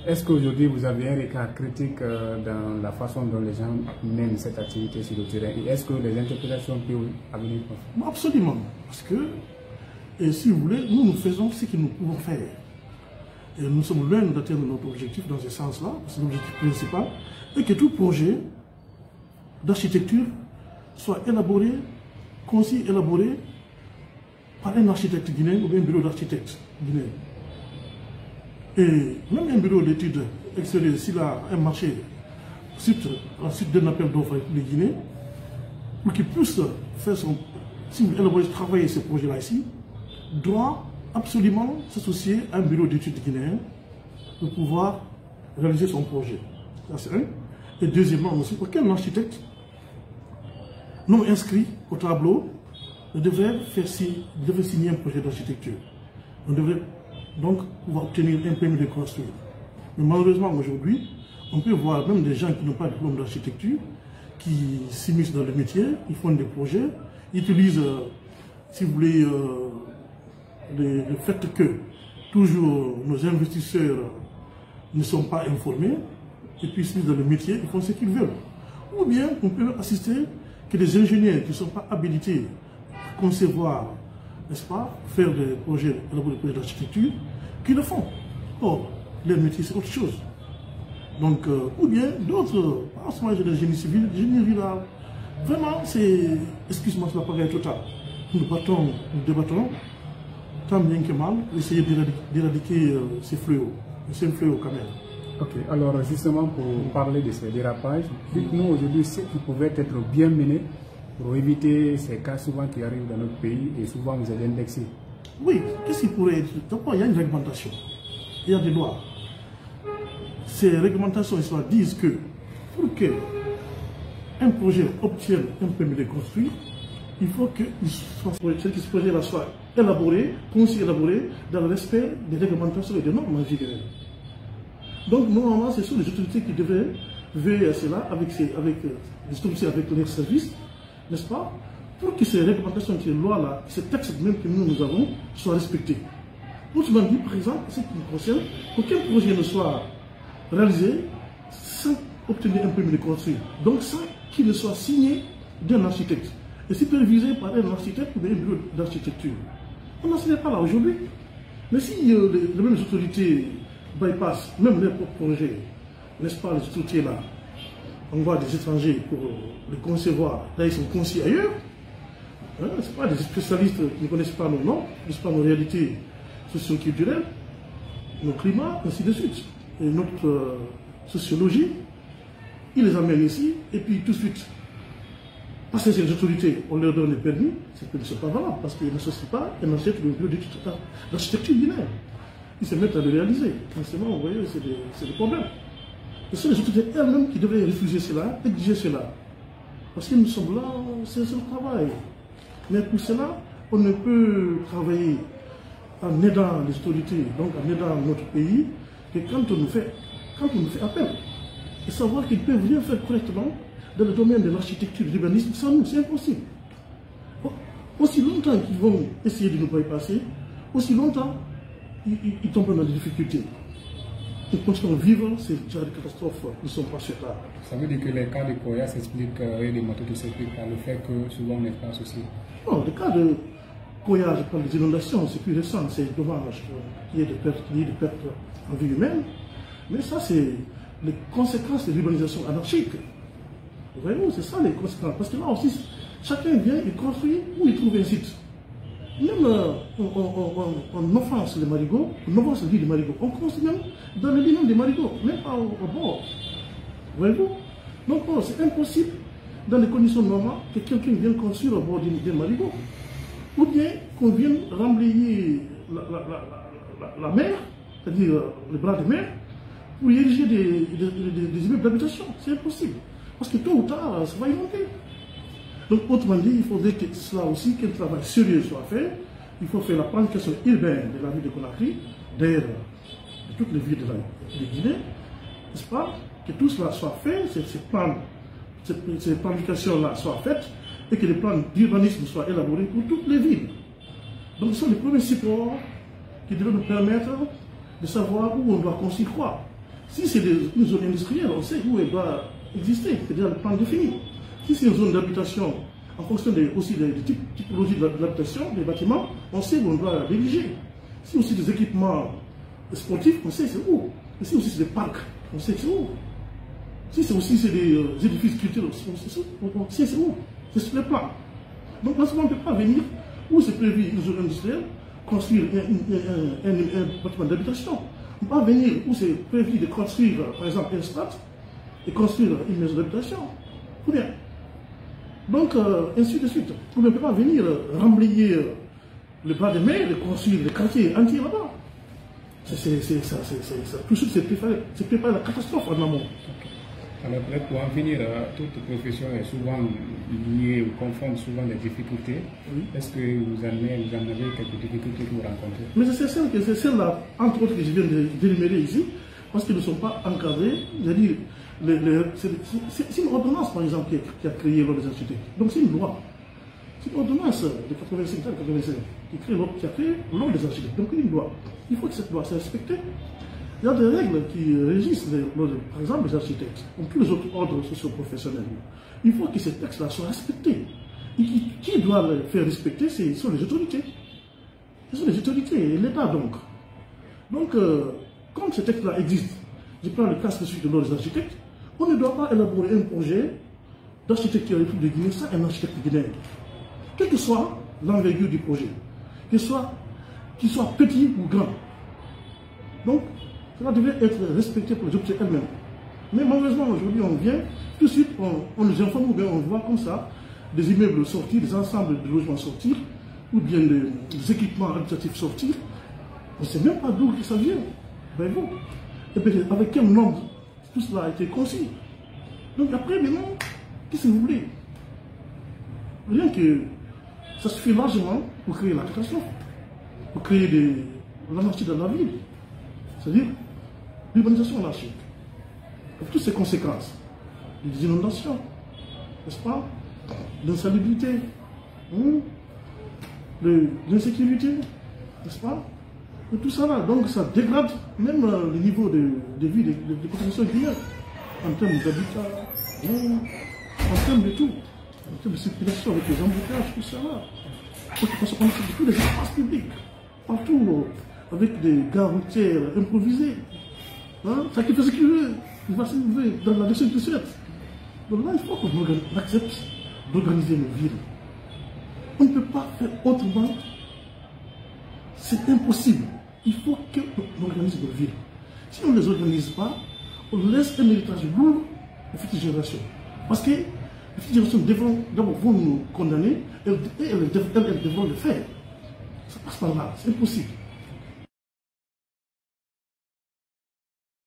Est-ce qu'aujourd'hui vous avez un regard critique dans la façon dont les gens mènent cette activité sur le terrain? Et est-ce que les interprétations peuvent venir? Absolument. Parce que, et si vous voulez, nous faisons ce que nous pouvons faire. Et nous sommes loin d'atteindre notre objectif dans ce sens-là, c'est l'objectif principal, et que tout projet d'architecture soit élaboré, conçu, élaboré par un architecte guinéen ou bien un bureau d'architectes guinéens. Et même un bureau d'études extérieures, s'il a un marché suite d'un appel d'offres avec les Guinéens, pour qu'il puisse faire son, si vous élaborer, travailler ce projet-là ici, doit absolument s'associer à un bureau d'études guinéen pour pouvoir réaliser son projet. Ça c'est un. Et deuxièmement aussi, aucun architecte non inscrit au tableau ne devrait signer un projet d'architecture. On devrait donc pouvoir obtenir un permis de construire. Mais malheureusement aujourd'hui, on peut voir même des gens qui n'ont pas de diplôme d'architecture, qui s'immiscent dans le métier, ils font des projets, ils utilisent, si vous voulez, le fait que toujours nos investisseurs ne sont pas informés, et puis ils se mettent dans le métier, ils font ce qu'ils veulent. Ou bien on peut assister que des ingénieurs qui ne sont pas habilités à concevoir, n'est-ce pas, faire des projets d'architecture, qui le font. Or, leur métier c'est autre chose. Donc, ou bien d'autres, pas seulement de génie civil, génie rural. Vraiment, c'est, excuse-moi, c'est la pagaille totale. Nous débattons, tant bien que mal, pour essayer d'éradiquer ces fléaux. C'est un fléau quand même. Ok, alors justement pour parler de ces dérapages, dites-nous aujourd'hui ce qui pouvait être bien mené pour éviter ces cas souvent qui arrivent dans notre pays et souvent vous êtes indexés. Oui, qu'est-ce qui pourrait être? D'abord, il y a une réglementation, il y a des lois. Ces réglementations disent que pour qu'un projet obtienne un permis de construire, il faut que ce projet-là soit élaboré, conçu élaboré dans le respect des réglementations et des normes en vigueur. Donc, normalement, ce sont les autorités qui devraient veiller à cela avec leurs services, n'est-ce pas, pour que ces réglementations, ces lois-là, ces textes même que nous avons, soient respectés. Autrement dit, par exemple, ce qui me concerne, qu'aucun projet ne soit réalisé sans obtenir un permis de construire, donc sans qu'il ne soit signé d'un architecte et supervisé par un architecte ou un bureau d'architecture. On n'en serait pas là aujourd'hui. Mais si les mêmes autorités bypassent même leurs propres projets, n'est-ce pas, les autorités là, on voit des étrangers pour les concevoir, là ils sont conçus ailleurs, hein, ce pas des spécialistes qui ne connaissent pas nos noms, ne connaissent pas nos réalités socio-culturelles, nos climats, ainsi de suite, et notre sociologie, ils les amènent ici, et puis tout de suite, parce que ces autorités, on leur donne les permis, c'est que ne sont pas valables, parce qu'ils n'associent pas un architecte de bureau d'architecture guinéenne. Ils se mettent à le réaliser. Forcément, vous voyez, c'est des problèmes. Et c'est les autorités elles-mêmes qui devraient refuser cela, exiger cela. Parce que nous sommes là, c'est le travail. Mais pour cela, on ne peut travailler en aidant les autorités, donc en aidant notre pays, que quand on nous fait appel. Et savoir qu'ils peuvent rien faire correctement dans le domaine de l'architecture et de l'urbanisme, sans nous, c'est impossible. Aussi longtemps qu'ils vont essayer de nous bypasser, aussi longtemps ils tombent dans des difficultés. Ils continuent à vivre ces genres de catastrophes qui ne sont pas souhaitables. Ça veut dire que les cas de Koya s'expliquent, et des motos s'expliquent par le fait que souvent on n'est pas associé? Non, le cas de Koya, je parle des inondations, c'est plus récent, c'est dommage qu'il y ait des pertes en vie humaine. Mais ça, c'est les conséquences de l'urbanisation anarchique. Vous voyez, c'est ça les conséquences. Parce que là aussi, chacun vient, il construit où il trouve un site. Même on offense les marigots, on offense la vie des marigots. On construit même dans le bilan des marigots, même pas au bord. Voyez-vous? Donc c'est impossible, dans les conditions normales, que quelqu'un vienne construire au bord des marigots. Ou bien qu'on vienne remblayer la mer, c'est-à-dire les bras de mer, pour y ériger des immeubles d'habitation. C'est impossible. Parce que tôt ou tard, ça va y monter. Donc, autrement dit, il faudrait que cela aussi, qu'un travail sérieux soit fait. Il faut faire la planification urbaine de la ville de Conakry, d'ailleurs, de toutes les villes de Guinée, n'est-ce pas? Que tout cela soit fait, ces planifications-là soient faites, et que les plans d'urbanisme soient élaborés pour toutes les villes. Donc, ce sont les premiers supports qui devraient nous permettre de savoir où on doit construire quoi. Si c'est une zone industrielle, on sait où elle doit exister, c'est déjà le plan défini. Si c'est une zone d'habitation, en fonction aussi des typologies de l'habitation, des bâtiments, on sait où on doit diriger. Si aussi des équipements sportifs, on sait c'est où. Et si aussi c'est des parcs, on sait c'est où. Si c'est aussi des édifices culturels, on sait c'est où. C'est sur le plan. Donc, là, on ne peut pas venir où c'est prévu une zone industrielle, construire un bâtiment d'habitation. On ne peut pas venir où c'est prévu de construire, par exemple, un stade et construire une maison d'habitation. Ou bien. Donc, ainsi de suite. On ne peut pas venir remblayer le bas de mer et construire des quartiers entiers là-bas. Tout de suite, c'est préparer la catastrophe en amont. Alors peut-être pour en finir, toute profession est souvent liée ou confronte souvent des difficultés. Oui. Est-ce que vous en avez quelques difficultés que vous rencontrez? Mais c'est celle-là, entre autres, que je viens d'énumérer ici, parce qu'ils ne sont pas encadrés. C'est-à-dire, c'est une ordonnance, par exemple, qui a créé l'ordre des architectes. Donc c'est une loi. C'est une ordonnance de 85 qui a créé l'ordre des architectes. Donc une loi. Il faut que cette loi soit respectée. Il y a des règles qui régissent, par exemple, les architectes, comme tous les autres ordres socio-professionnels. Il faut que ces textes-là soient respectés. Et qui doit les faire respecter, ce sont les autorités. Ce sont les autorités et l'État, donc. Donc, comme ces textes-là existent, je prends le cas spécifique de l'ordre des architectes, on ne doit pas élaborer un projet d'architecture de Guinée sans un architecte guinéen. Quelle que soit l'envergure du projet, qu'il soit petit ou grand. Donc, cela devait être respecté pour les objets elles-mêmes. Mais malheureusement, aujourd'hui, on vient, tout de suite, on nous informe, ou bien on voit comme ça, des immeubles sortir, des ensembles de logements sortir, ou bien des équipements habitatifs sortir. On ne sait même pas d'où ça vient. Ben bon. Et puis, avec quel nombre tout cela a été conçu. Donc après, maintenant, qu'est-ce que vous voulez? Rien que ça suffit largement pour créer la catastrophe, pour créer l'anarchie dans la ville. C'est-à-dire l'urbanisation anarchique, avec toutes ses conséquences, des inondations, n'est-ce pas, l'insalubrité, l'insécurité, n'est-ce pas, et tout ça là. Donc ça dégrade même le niveau de vie des populations guinéennes, en termes d'habitat, en termes de tout, en termes de circulation avec les embouteillages, tout ça là. Parce qu'on a tous les espaces publics, partout, avec des gares routières improvisées. Ça qui fait ce qu'il veut, il va se trouver dans la direction qu'il souhaite. Donc là, il faut qu'on accepte d'organiser nos villes. On ne peut pas faire autrement. C'est impossible. Il faut qu'on organise nos villes. Si on ne les organise pas, on laisse un héritage lourd aux futures générations. Parce que les futures générations vont nous condamner et elles devront le faire. Ça passe par là, c'est impossible.